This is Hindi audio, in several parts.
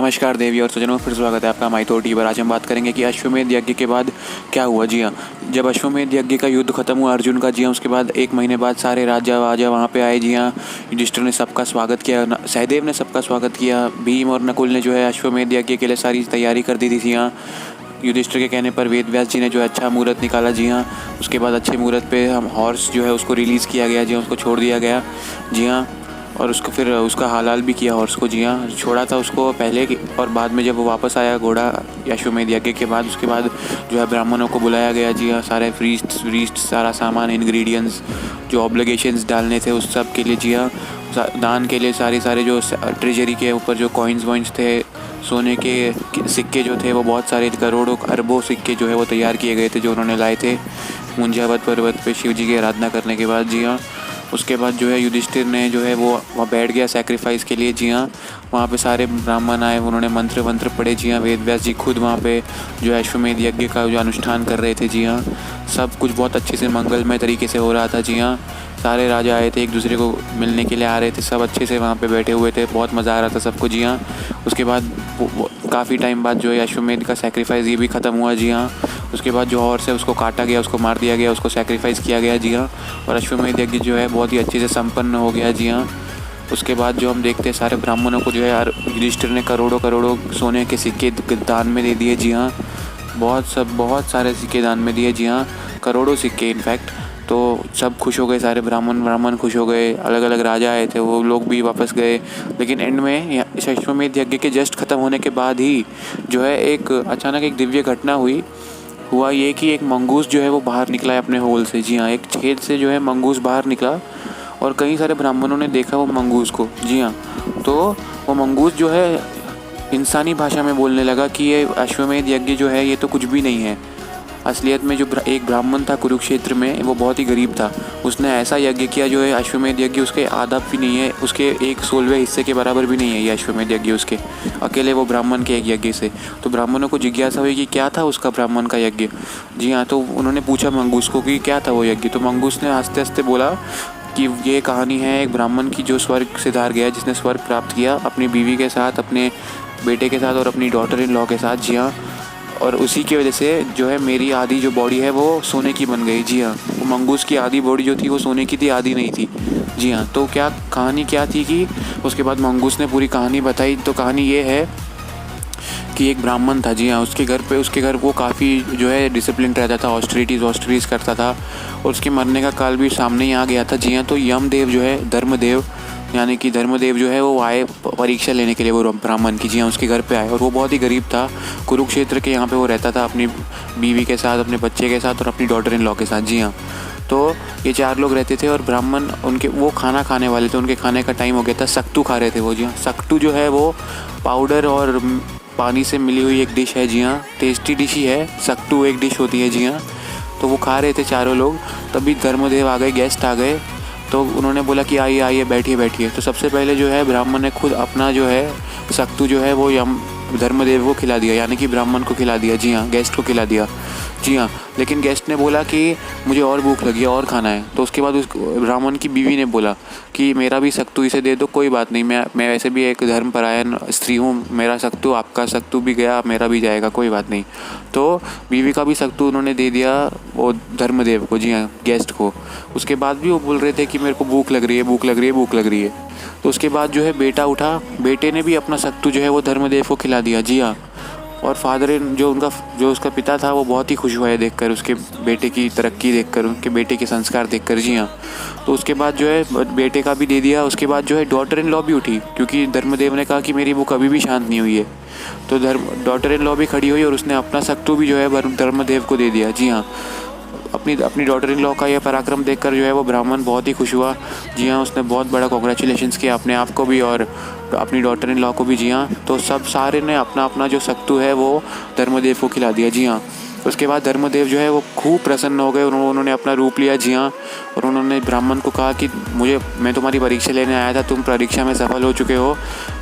नमस्कार देवी और सज्जनों, फिर स्वागत है आपका माइथोटी पर। आज हम बात करेंगे कि अश्वमेध यज्ञ के बाद क्या हुआ। जी हाँ, जब अश्वमेध यज्ञ का युद्ध खत्म हुआ अर्जुन का, जी हाँ, उसके बाद 1 महीने बाद सारे राजा वाजा वहाँ पे आए। जी हाँ, युधिष्ठिर ने सबका स्वागत किया, सहदेव ने सबका स्वागत किया। भीम और नकुल ने जो है अश्वमेध यज्ञ के लिए सारी तैयारी कर दी थी। जी हाँ, युधिष्ठिर के कहने पर वेद व्यास जी ने जो है अच्छा मुहूर्त निकाला। जी हाँ, उसके बाद अच्छे मुहूर्त पे हम हॉर्स जो है उसको रिलीज़ किया गया। जी हाँ, उसको छोड़ दिया गया। जी हाँ, और उसको फिर उसका हालाल भी किया हॉर्स को। जी हाँ, छोड़ा था उसको पहले और बाद में जब वो वापस आया घोड़ा अश्वमेध यज्ञ के बाद, उसके बाद जो है ब्राह्मणों को बुलाया गया। जी हाँ, सारे फ्रीस्ट सारा सामान, इंग्रेडिएंट्स, जो ऑब्लिगेशंस डालने थे उस सब के लिए। जी हाँ, दान के लिए सारे जो ट्रेजरी के ऊपर जो कॉइन्स वॉइन्स थे, सोने के सिक्के जो थे वो बहुत सारे करोड़ों अरबों सिक्के जो है वो तैयार किए गए थे, जो उन्होंने लाए थे मुंजावत पर्वत पे शिव जी की आराधना करने के बाद। जी हाँ, उसके बाद जो है युधिष्ठिर ने जो है वो वहाँ बैठ गया सैक्रिफाइस के लिए। जी हाँ, वहाँ पे सारे ब्राह्मण आए, उन्होंने मंत्र पढ़े। जी हाँ, वेद व्यास जी खुद वहाँ पे जो है अश्वमेध यज्ञ का जो अनुष्ठान कर रहे थे। जी हाँ, सब कुछ बहुत अच्छे से मंगलमय तरीके से हो रहा था। जी हाँ, सारे राजा आए थे, एक दूसरे को मिलने के लिए आ रहे थे, सब अच्छे से वहाँ पे बैठे हुए थे, बहुत मज़ा आ रहा था सबको। जी हाँ, उसके बाद काफ़ी टाइम बाद जो है अश्वमेध का सैक्रिफाइस ये भी ख़त्म हुआ। जी हाँ, उसके बाद जो हॉर्स है उसको काटा गया, उसको मार दिया गया, उसको सैक्रिफाइस किया गया। जी हाँ, और अश्वमेध यज्ञ जो है बहुत ही अच्छे से संपन्न हो गया। जी हाँ, उसके बाद जो हम देखते हैं सारे ब्राह्मणों को जो है युधिष्ठिर ने करोड़ों सोने के सिक्के दान में दे दिए। जी हाँ, बहुत सारे सिक्के दान में दिए। जी हाँ, करोड़ों सिक्के इनफैक्ट। तो सब खुश हो गए, सारे ब्राह्मण खुश हो गए। अलग अलग राजा आए थे, वो लोग भी वापस गए। लेकिन एंड में इस अश्वमेध यज्ञ के जस्ट ख़त्म होने के बाद ही जो है एक अचानक एक दिव्य घटना हुआ ये कि एक मंगूस जो है वो बाहर निकला है अपने होल से। जी हाँ, एक छेद से जो है मंगूस बाहर निकला और कई सारे ब्राह्मणों ने देखा वो मंगूस को। जी हाँ, तो वो मंगूस जो है इंसानी भाषा में बोलने लगा कि ये अश्वमेध यज्ञ जो है ये तो कुछ भी नहीं है। असलियत में जो एक ब्राह्मण था कुरुक्षेत्र में, वो बहुत ही गरीब था। उसने ऐसा यज्ञ किया जो है अश्वमेध यज्ञ उसके आधा भी नहीं है, उसके 1/16वें हिस्से के बराबर भी नहीं है ये अश्वमेध यज्ञ उसके, अकेले वो ब्राह्मण के एक यज्ञ से। तो ब्राह्मणों को जिज्ञासा हुई कि क्या था उसका ब्राह्मण का यज्ञ। जी हाँ, तो उन्होंने पूछा मंगूस को कि क्या था वो यज्ञ। तो मंगूस ने हंसते हंसते बोला कि ये कहानी है एक ब्राह्मण की जो स्वर्ग सिधार गया, जिसने स्वर्ग प्राप्त किया अपनी बीवी के साथ, अपने बेटे के साथ और अपनी डॉटर इन लॉ के साथ। जी हाँ, और उसी की वजह से जो है मेरी आधी जो बॉडी है वो सोने की बन गई। जी हाँ, वो मंगूस की आधी बॉडी जो थी वो सोने की थी, आधी नहीं थी। जी हाँ, तो क्या कहानी क्या थी कि उसके बाद मंगूस ने पूरी कहानी बताई। तो कहानी ये है कि एक ब्राह्मण था। जी हाँ, उसके घर वो काफ़ी जो है डिसिप्लिन रहता था, ऑस्टरीज करता था और उसके मरने का काल भी सामने ही आ गया था। जी हाँ, तो यमदेव जो है धर्मदेव जो है वो आए परीक्षा लेने के लिए वो ब्राह्मण की। जी हाँ, उसके घर पे आए और वो बहुत ही गरीब था। कुरुक्षेत्र के यहाँ पे वो रहता था अपनी बीवी के साथ, अपने बच्चे के साथ और अपनी डॉटर इन लॉ के साथ। जी हाँ, तो ये 4 लोग रहते थे और ब्राह्मण वो खाना खाने वाले थे, उनके खाने का टाइम हो गया था, सख्तू खा रहे थे वो। जी हाँ, सख्तू जो है वो पाउडर और पानी से मिली हुई एक डिश है। जी हाँ, टेस्टी डिश ही है, सख्तू एक डिश होती है। जी हाँ, तो वो खा रहे थे चारों लोग, तभी धर्मदेव आ गए, गेस्ट आ गए। तो उन्होंने बोला कि आइए बैठिए। तो सबसे पहले जो है ब्राह्मण ने खुद अपना जो है सख्तू जो है वो धर्मदेव को खिला दिया, यानी कि ब्राह्मण को खिला दिया। जी हाँ, गेस्ट को खिला दिया। जी हाँ, लेकिन गेस्ट ने बोला कि मुझे और भूख लगी है और खाना है। तो उसके बाद उस ब्राह्मण की बीवी ने बोला कि मेरा भी सख्तू इसे दे दो, कोई बात नहीं, मैं वैसे भी एक धर्मपरायण स्त्री हूँ, मेरा सख्तू, आपका सख्तू भी गया, मेरा भी जाएगा, कोई बात नहीं। तो बीवी का भी सख्तू उन्होंने दे दिया वो धर्मदेव को। जी हाँ, गेस्ट को। उसके बाद भी वो बोल रहे थे कि मेरे को भूख लग रही है। तो उसके बाद जो है बेटा उठा, बेटे ने भी अपना सख्तू जो है वो धर्मदेव को खिला दिया। जी हाँ, और फादर जो उसका पिता था वो बहुत ही खुश हुआ है देखकर, उसके बेटे की तरक्की देखकर, उनके बेटे के संस्कार देखकर। जी हाँ, तो उसके बाद जो है बेटे का भी दे दिया। उसके बाद जो है डॉटर इन लॉ भी उठी, क्योंकि धर्मदेव ने कहा कि मेरी भूख अभी भी शांत नहीं हुई है। तो डॉटर इन लॉ भी खड़ी हुई और उसने अपना सख्तू भी जो है धर्मदेव को दे दिया। जी हाँ, अपनी डॉटर इन लॉ का यह पराक्रम देखकर जो है वो ब्राह्मण बहुत ही खुश हुआ। जी हाँ, उसने बहुत बड़ा कॉन्ग्रेचुलेशंस किया अपने आप को भी और अपनी डॉटर इन लॉ को भी। जी हाँ, तो सारे ने अपना जो सख्तू है वो धर्मदेव को खिला दिया। जी हाँ, उसके बाद धर्मदेव जो है वो खूब प्रसन्न हो गए, उन्होंने अपना रूप लिया। जी हाँ, और उन्होंने ब्राह्मण को कहा कि मैं तुम्हारी परीक्षा लेने आया था, तुम परीक्षा में सफल हो चुके हो।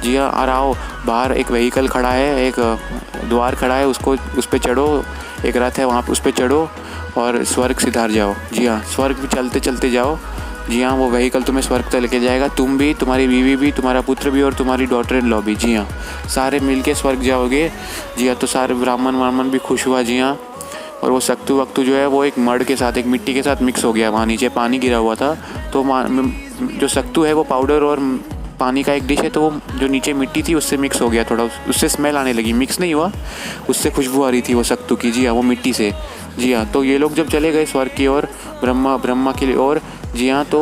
जी हाँ, और आओ, बाहर एक व्हीकल खड़ा है, एक द्वार खड़ा है, उस पर चढ़ो, एक रथ है वहाँ पर, उस पर चढ़ो और स्वर्ग सिधार जाओ। जी हाँ, स्वर्ग चलते चलते जाओ जी हाँ, वो व्हीकल तुम्हें स्वर्ग तक लेके जाएगा, तुम भी, तुम्हारी बीवी भी, तुम्हारा पुत्र भी और तुम्हारी डॉटर इन लॉ भी। जी हाँ, सारे मिल के स्वर्ग जाओगे। जी हाँ, तो सारे ब्राह्मण वामन भी खुश हुआ। जी हाँ, और वो सक्तु वक्तु जो है वो एक मड के साथ, एक मिट्टी के साथ मिक्स हो गया। वहाँ नीचे पानी गिरा हुआ था, तो जो सक्तु है वो पाउडर और पानी का एक डिश है, तो वो जो नीचे मिट्टी थी उससे मिक्स हो गया थोड़ा, उससे स्मेल आने लगी। मिक्स नहीं हुआ, उससे खुशबू आ रही थी वो सक्तु की। जी हाँ, वो मिट्टी से। जी हाँ, तो ये लोग जब चले गए स्वर्ग की ओर, ब्रह्मा के लिए और, जी हाँ, तो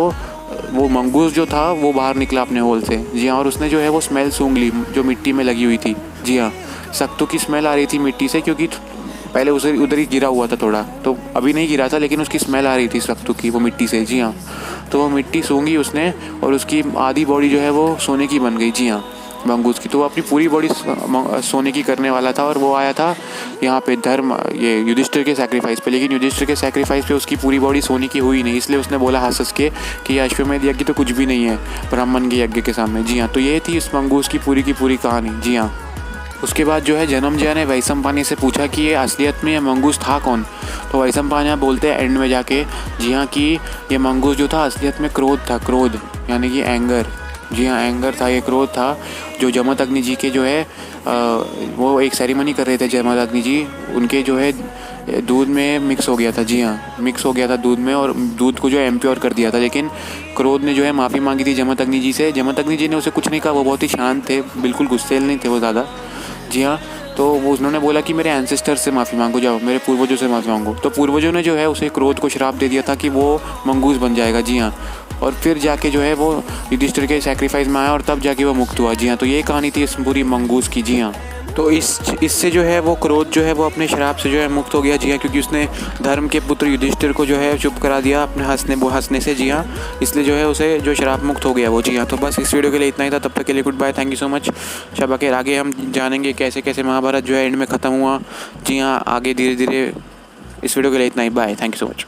वो मंगूस जो था वो बाहर निकला अपने होल से। जी हाँ, और उसने जो है वो स्मेल सूंघ ली जो मिट्टी में लगी हुई थी। जी हाँ, सक्तु की स्मेल आ रही थी मिट्टी से, क्योंकि पहले उसे उधर ही गिरा हुआ था थोड़ा, तो अभी नहीं गिरा था, लेकिन उसकी स्मेल आ रही थी सक्तु की वो मिट्टी से। जी हाँ, तो वो मिट्टी सूंघी उसने और उसकी आधी बॉडी जो है वो सोने की बन गई। जी हाँ, मंगूस की। तो वो अपनी पूरी बॉडी सोने की करने वाला था, और वो आया था यहाँ पे ये युधिष्ठिर के सैक्रिफाइस पे। लेकिन युधिष्ठिर के सैक्रिफाइस पे उसकी पूरी बॉडी सोने की हुई नहीं, इसलिए उसने बोला हंस के कि ये अश्वमेध यज्ञ तो कुछ भी नहीं है ब्राह्मण के यज्ञ के सामने। जी हाँ, तो ये थी इस मंगूस की पूरी कहानी। जी हाँ, उसके बाद जो है जन्मजय ने वैशंपायन से पूछा कि ये असलियत में ये मंगूस था कौन। तो वैशंपायन बोलते हैं एंड में जाके, जी हाँ, कि ये मंगूस जो था असलियत में क्रोध था, क्रोध यानी कि एंगर। जी हाँ, एंगर था, ये क्रोध था, जो जमदग्नि जी के जो है वो एक सेरेमनी कर रहे थे जमदग्नि जी, उनके जो है दूध में मिक्स हो गया था। जी हाँ, मिक्स हो गया था दूध में, और दूध को जो है इम्प्योर कर दिया था। लेकिन क्रोध ने जो है माफ़ी मांगी थी जमदग्नि जी से। जमदग्नि जी ने उसे कुछ नहीं कहा, वो बहुत ही शांत थे, बिल्कुल गुस्सेल नहीं थे वो ज़्यादा। जी हाँ, तो वो उन्होंने बोला कि मेरे एंसेस्टर से माफ़ी मांगो, जाओ मेरे पूर्वजों से माफ़ी मांगो। तो पूर्वजों ने जो है उसे क्रोध को श्राप दे दिया था कि वो मंगूस बन जाएगा। जी हाँ, और फिर जाके जो है वो युधिष्ठिर के सैक्रिफाइस में आया और तब जाके वो मुक्त हुआ। जी हाँ, तो ये कहानी थी इस पूरी मंगूस की। जी हाँ, तो इससे जो है वो क्रोध जो है वो अपने श्राप से जो है मुक्त हो गया। जी हाँ, क्योंकि उसने धर्म के पुत्र युधिष्ठिर को जो है चुप करा दिया अपने हंसने से। जी हाँ, इसलिए जो है उसे जो श्राप मुक्त हो गया वो। जी हाँ, तो बस इस वीडियो के लिए इतना ही था। तब तक के लिए goodbye, thank you so much. शब के आगे हम जानेंगे कैसे कैसे महाभारत जो है एंड में ख़त्म हुआ। जी हाँ, आगे धीरे धीरे। इस वीडियो के लिए इतना ही, bye, thank you so much.